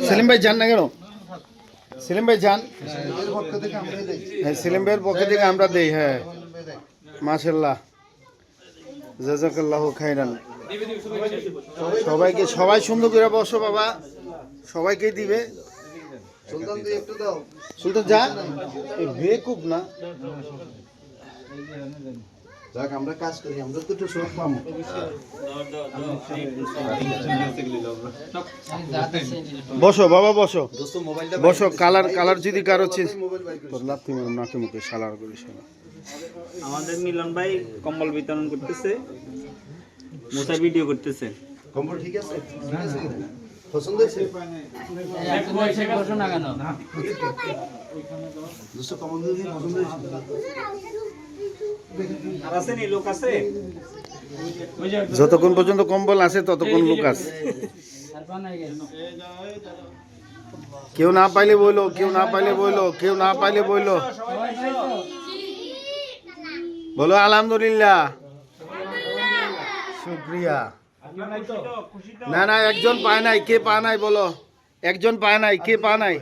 সেলিম ভাই যান না কেন? সেলিম ভাই যান। হ্যাঁ, সেলিম ভাইয়ের পক্ষে থেকে আমরা দেই। হ্যাঁ, মাশাআল্লাহ, জাযাকাল্লাহু খাইরান। সবাইকে, সবাই সুন্দর করে বসো বাবা, সবাইকে দিবে। সুলতান তুই একটু দাও। সুলতান যা, বেকুব না। যাক আমরা কাজ করি, আমরা তো একটু সুখ পাবো। বসো বাবা, বসো বসো। কালার কালার যদি কারো তোর লাথি মারো নাকে মুখে, শালার করিস না। আমাদের মিলন ভাই কম্বল বিতরণ করতেছে, মোটা ভিডিও করতেছে। কম্বল ঠিক আছে? পছন্দ হয়েছে? দোস্ত কম্বল দিয়ে পছন্দ হয়েছে? আর আছে নি লোক আছে? যতক্ষণ পর্যন্ত কম্বল আছে ততক্ষণ লোক আছে। কেউ না পাইলে বইলো, কেউ না পাইলে বইলো, কেউ না পাইলে বইলো। বলো আলহামদুলিল্লাহ, শুক্রিয়া। না না, একজন পায় নাই। কে পায় নাই বলো? একজন পায় নাই, কে পায় নাই?